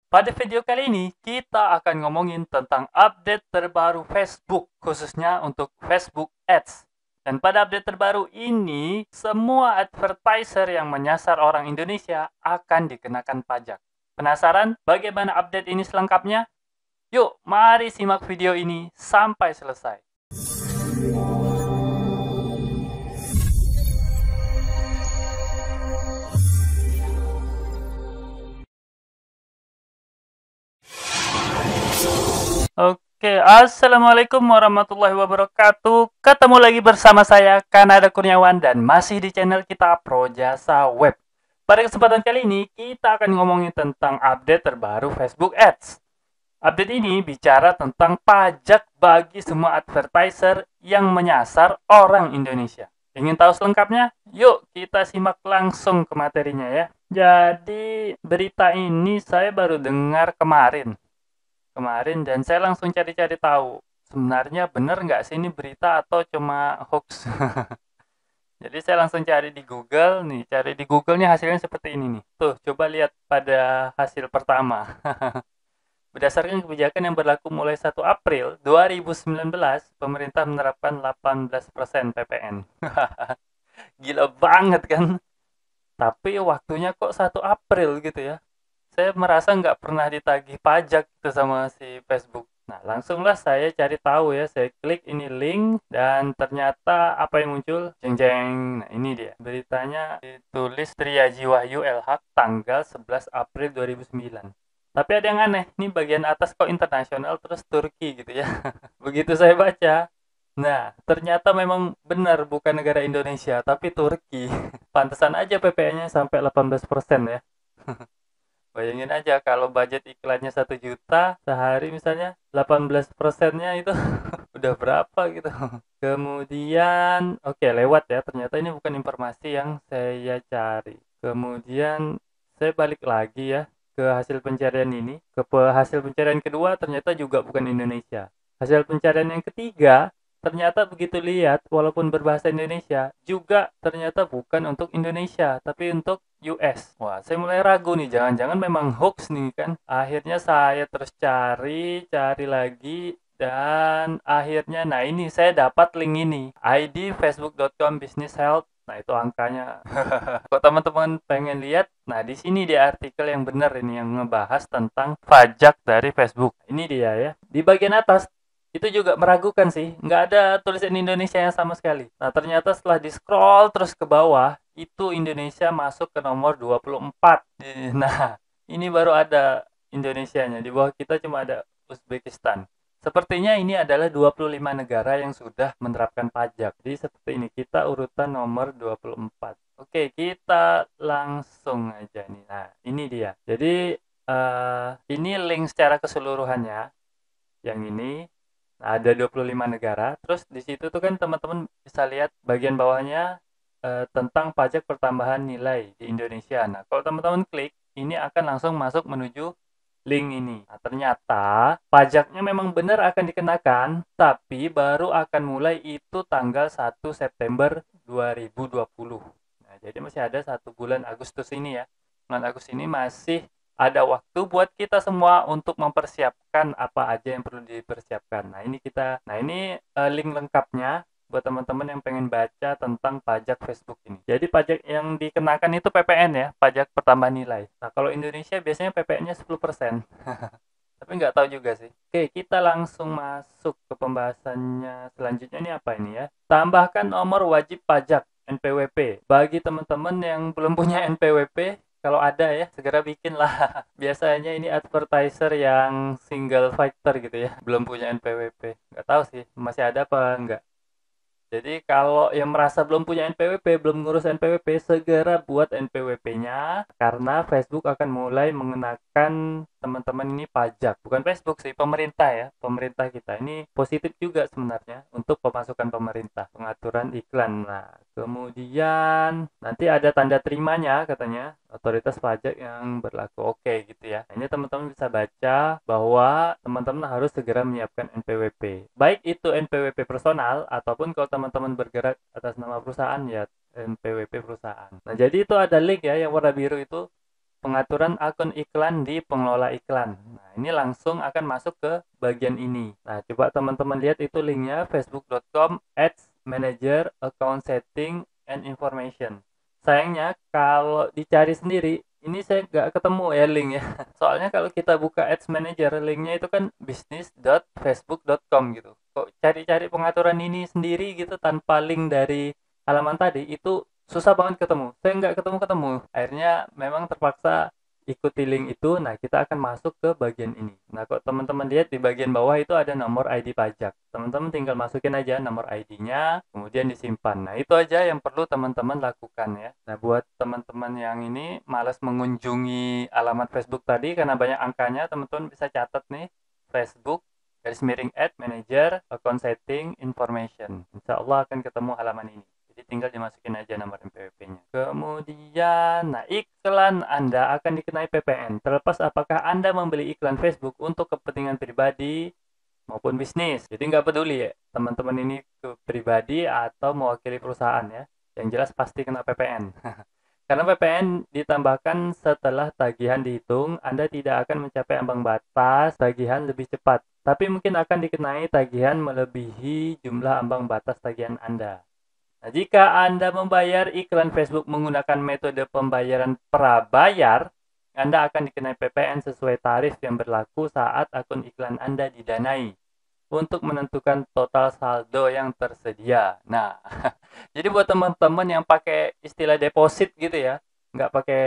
Pada video kali ini, kita akan ngomongin tentang update terbaru Facebook, khususnya untuk Facebook Ads. Dan pada update terbaru ini, semua advertiser yang menyasar orang Indonesia akan dikenakan pajak. Penasaran bagaimana update ini selengkapnya? Yuk, mari simak video ini sampai selesai. Oke, Assalamualaikum warahmatullahi wabarakatuh. Ketemu lagi bersama saya, Kanada Kurniawan, dan masih di channel kita Projasa Web. Pada kesempatan kali ini, kita akan ngomongin tentang update terbaru Facebook Ads. Update ini bicara tentang pajak bagi semua advertiser yang menyasar orang Indonesia. Ingin tahu selengkapnya? Yuk kita simak langsung ke materinya ya. Jadi berita ini saya baru dengar kemarin dan saya langsung cari-cari tahu sebenarnya benar nggak sih ini berita atau cuma hoax. Jadi saya langsung cari di Google nih, cari di Google nya hasilnya seperti ini nih. Tuh, coba lihat pada hasil pertama. Berdasarkan kebijakan yang berlaku mulai 1 April 2019, pemerintah menerapkan 18% PPN. Gila banget kan? Tapi waktunya kok 1 April gitu ya. Saya merasa nggak pernah ditagih pajak gitu sama si Facebook. Nah, langsunglah saya cari tahu ya. Saya klik ini link dan ternyata apa yang muncul? Jeng jeng. Nah, ini dia. Beritanya ditulis Triaji Wahyu LH tanggal 11 April 2009. Tapi ada yang aneh. Ini bagian atas kok internasional terus Turki gitu ya. Begitu saya baca, nah, ternyata memang benar bukan negara Indonesia, tapi Turki. Pantesan aja PPN-nya sampai 18% ya. Bayangin aja kalau budget iklannya 1 juta, sehari misalnya 18%-nya itu udah berapa gitu. Kemudian, oke lewat ya, ternyata ini bukan informasi yang saya cari. Kemudian saya balik lagi ya ke hasil pencarian ini. Ke hasil pencarian kedua ternyata juga bukan Indonesia. Hasil pencarian yang ketiga ternyata begitu lihat, walaupun berbahasa Indonesia, juga ternyata bukan untuk Indonesia, tapi untuk US. Wah, saya mulai ragu nih, jangan-jangan memang hoax nih kan. Akhirnya saya terus cari lagi, dan akhirnya, nah ini saya dapat link ini, ID facebook.com business health. Nah, itu angkanya. Kalau teman-teman pengen lihat, nah di sini dia artikel yang benar ini yang ngebahas tentang pajak dari Facebook. Ini dia ya. Di bagian atas itu juga meragukan sih, nggak ada tulisan Indonesia yang sama sekali. Nah, ternyata setelah di-scroll terus ke bawah, itu Indonesia masuk ke nomor 24. Nah, ini baru ada Indonesianya. Di bawah kita cuma ada Uzbekistan. Sepertinya ini adalah 25 negara yang sudah menerapkan pajak. Jadi seperti ini, kita urutan nomor 24. Oke, kita langsung aja nih. Nah, ini dia. Jadi, ini link secara keseluruhannya. Yang ini. Nah, ada 25 negara. Terus di situ tuh kan teman-teman bisa lihat bagian bawahnya tentang pajak pertambahan nilai di Indonesia. Nah, kalau teman-teman klik, ini akan langsung masuk menuju link ini. Nah, ternyata pajaknya memang benar akan dikenakan, tapi baru akan mulai itu tanggal 1 September 2020. Nah, jadi masih ada 1 bulan Agustus ini ya. Bulan Agustus ini masih ada waktu buat kita semua untuk mempersiapkan apa aja yang perlu dipersiapkan. Nah ini link lengkapnya buat teman-teman yang pengen baca tentang pajak Facebook ini. Jadi pajak yang dikenakan itu PPN ya, pajak pertambahan nilai. Nah kalau Indonesia biasanya PPN-nya 10%. Tapi nggak tahu juga sih. Oke, kita langsung masuk ke pembahasannya selanjutnya. Ini apa ini ya? Tambahkan nomor wajib pajak NPWP. Bagi teman-teman yang belum punya NPWP, kalau ada ya, segera bikin lah. Biasanya ini advertiser yang single fighter gitu ya, belum punya NPWP. Nggak tahu sih, masih ada apa enggak. Jadi kalau yang merasa belum punya NPWP, belum ngurus NPWP, segera buat NPWP-nya karena Facebook akan mulai mengenakan teman-teman ini pajak. Bukan Facebook sih, pemerintah ya, pemerintah kita. Ini positif juga sebenarnya untuk pemasukan pemerintah, pengaturan iklan. Nah, kemudian nanti ada tanda terimanya katanya, otoritas pajak yang berlaku oke gitu ya. Nah, ini teman-teman bisa baca bahwa teman-teman harus segera menyiapkan NPWP. Baik itu NPWP personal ataupun kalau teman-teman bergerak atas nama perusahaan ya NPWP perusahaan. Nah, jadi itu ada link ya yang warna biru itu. pengaturan akun iklan di pengelola iklan. Nah, ini langsung akan masuk ke bagian ini. Nah, coba teman-teman lihat itu linknya facebook.com Ads Manager Account Setting and Information. Sayangnya kalau dicari sendiri, ini saya nggak ketemu ya linknya. Soalnya kalau kita buka Ads Manager, linknya itu kan business.facebook.com gitu. Kok cari-cari pengaturan ini sendiri gitu tanpa link dari halaman tadi, itu susah banget ketemu. Saya nggak ketemu-ketemu. Akhirnya memang terpaksa ikuti link itu. Nah, kita akan masuk ke bagian ini. Nah, kok teman-teman lihat di bagian bawah itu ada nomor ID pajak. Teman-teman tinggal masukin aja nomor ID-nya, kemudian disimpan. Nah, itu aja yang perlu teman-teman lakukan ya. Nah, buat teman-teman yang ini malas mengunjungi alamat Facebook tadi karena banyak angkanya, teman-teman bisa catat nih, Facebook garis miring Ad Manager Account Setting Information. Insya Allah akan ketemu halaman ini. Jadi tinggal dimasukin aja nomor NPWP-nya. Kemudian, nah iklan Anda akan dikenai PPN. Terlepas apakah Anda membeli iklan Facebook untuk kepentingan pribadi maupun bisnis. Jadi nggak peduli ya, teman-teman ini ke pribadi atau mewakili perusahaan ya. Yang jelas pasti kena PPN. Karena PPN ditambahkan setelah tagihan dihitung, Anda tidak akan mencapai ambang batas tagihan lebih cepat. Tapi mungkin akan dikenai tagihan melebihi jumlah ambang batas tagihan Anda. Nah, jika Anda membayar iklan Facebook menggunakan metode pembayaran prabayar, Anda akan dikenai PPN sesuai tarif yang berlaku saat akun iklan Anda didanai untuk menentukan total saldo yang tersedia. Nah, jadi buat teman-teman yang pakai istilah deposit gitu ya, nggak pakai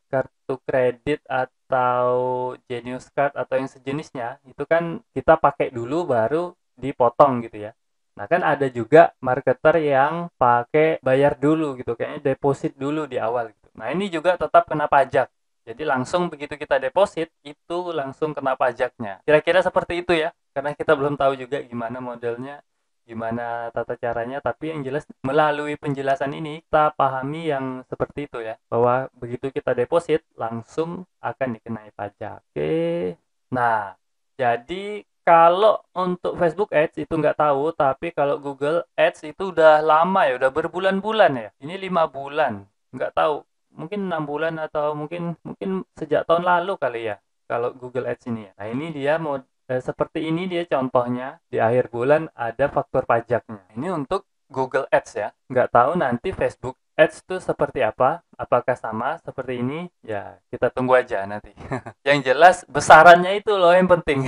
kartu kredit atau Genius Card atau yang sejenisnya, itu kan kita pakai dulu baru dipotong gitu ya. Nah, kan ada juga marketer yang pakai bayar dulu gitu, kayaknya deposit dulu di awal gitu. Nah, ini juga tetap kena pajak. Jadi langsung begitu kita deposit, itu langsung kena pajaknya. Kira-kira seperti itu ya, karena kita belum tahu juga gimana modelnya, gimana tata caranya, tapi yang jelas melalui penjelasan ini kita pahami yang seperti itu ya, bahwa begitu kita deposit, langsung akan dikenai pajak. Oke, nah jadi kalau untuk Facebook Ads itu nggak tahu, tapi kalau Google Ads itu udah lama ya, udah berbulan-bulan ya. Ini 5 bulan, nggak tahu. Mungkin 6 bulan atau mungkin mungkin sejak tahun lalu kali ya. Kalau Google Ads ini ya. Nah ini dia mau seperti ini dia contohnya di akhir bulan ada faktur pajaknya. Ini untuk Google Ads ya. Nggak tahu nanti Facebook Ads itu seperti apa. Apakah sama seperti ini? Ya kita tunggu aja nanti. Yang jelas besarannya itu loh yang penting.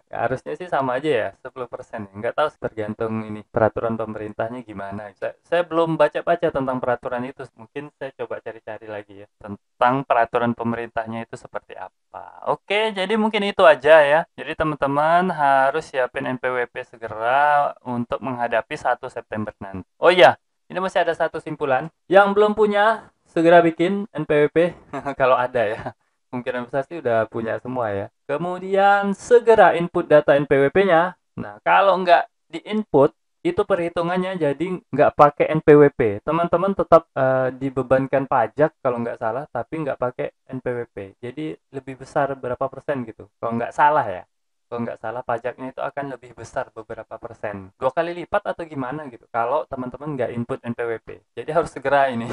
Ya, harusnya sih sama aja ya 10%. Nggak tahu tergantung ini peraturan pemerintahnya gimana. Saya belum baca-baca tentang peraturan itu. Mungkin saya coba cari-cari lagi ya tentang peraturan pemerintahnya itu seperti apa. Oke, jadi mungkin itu aja ya. Jadi teman-teman harus siapin NPWP segera untuk menghadapi 1 September nanti. Oh iya, ini masih ada satu simpulan. Yang belum punya segera bikin NPWP kalau ada ya. Kemungkinan besar sih udah punya semua ya. Kemudian segera input data NPWP-nya. Nah, kalau nggak di-input, itu perhitungannya jadi nggak pakai NPWP. Teman-teman tetap dibebankan pajak kalau nggak salah, tapi nggak pakai NPWP. Jadi lebih besar berapa persen gitu. Kalau nggak salah ya. Kalau nggak salah pajaknya itu akan lebih besar beberapa persen. 2 kali lipat atau gimana gitu. Kalau teman-teman nggak input NPWP. Jadi harus segera ini.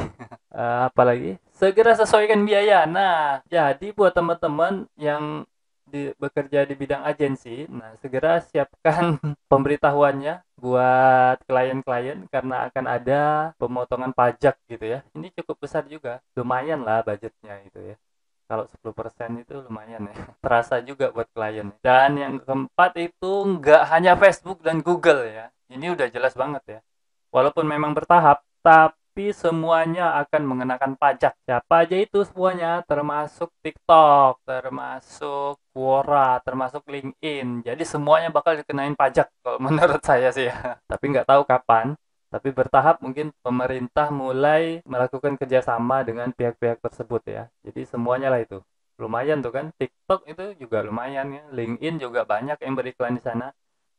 Apalagi segera sesuaikan biaya. Nah, jadi buat teman-teman yang bekerja di bidang agensi, nah segera siapkan pemberitahuannya buat klien-klien karena akan ada pemotongan pajak gitu ya. Ini cukup besar juga, lumayan lah budgetnya itu ya. Kalau 10% itu lumayan ya. Terasa juga buat klien. Dan yang keempat itu nggak hanya Facebook dan Google ya. Ini udah jelas banget ya. Walaupun memang bertahap, tapi semuanya akan mengenakan pajak. Siapa aja itu semuanya, termasuk TikTok, termasuk Quora, termasuk LinkedIn. Jadi semuanya bakal dikenain pajak kalau menurut saya sih ya. Tapi nggak tahu kapan. Tapi bertahap mungkin pemerintah mulai melakukan kerjasama dengan pihak-pihak tersebut ya. Jadi semuanya lah itu. Lumayan tuh kan. TikTok itu juga lumayan ya. LinkedIn juga banyak yang beriklan di sana.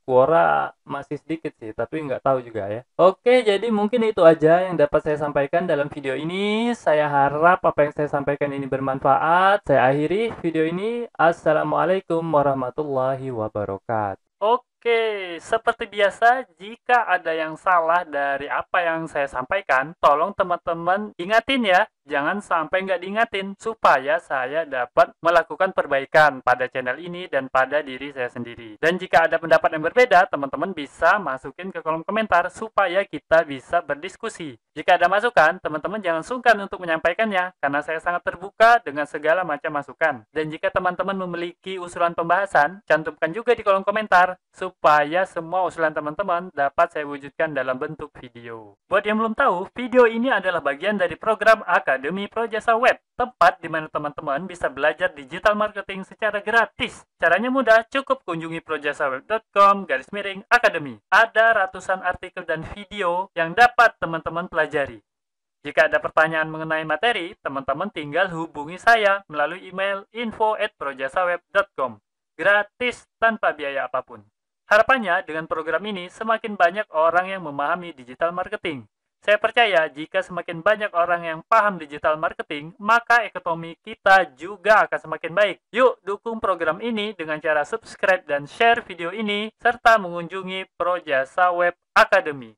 Quora masih sedikit sih, tapi nggak tahu juga ya. Oke, jadi mungkin itu aja yang dapat saya sampaikan dalam video ini. Saya harap apa yang saya sampaikan ini bermanfaat. Saya akhiri video ini. Assalamualaikum warahmatullahi wabarakatuh. Oke. Oke, seperti biasa, jika ada yang salah dari apa yang saya sampaikan, tolong teman-teman ingatin ya. Jangan sampai nggak diingatin, supaya saya dapat melakukan perbaikan pada channel ini dan pada diri saya sendiri. Dan jika ada pendapat yang berbeda, teman-teman bisa masukin ke kolom komentar, supaya kita bisa berdiskusi. Jika ada masukan, teman-teman jangan sungkan untuk menyampaikannya, karena saya sangat terbuka dengan segala macam masukan. Dan jika teman-teman memiliki usulan pembahasan, cantumkan juga di kolom komentar, supaya semua usulan teman-teman dapat saya wujudkan dalam bentuk video. Buat yang belum tahu, video ini adalah bagian dari program Akademi Projasa Web, tempat di mana teman-teman bisa belajar digital marketing secara gratis. Caranya mudah, cukup kunjungi projasaweb.com/academy. Ada ratusan artikel dan video yang dapat teman-teman pelajari. Jika ada pertanyaan mengenai materi, teman-teman tinggal hubungi saya melalui email info@projasaweb.com. Gratis tanpa biaya apapun. Harapannya dengan program ini semakin banyak orang yang memahami digital marketing. Saya percaya jika semakin banyak orang yang paham digital marketing, maka ekonomi kita juga akan semakin baik. Yuk dukung program ini dengan cara subscribe dan share video ini, serta mengunjungi Projasa Web Academy.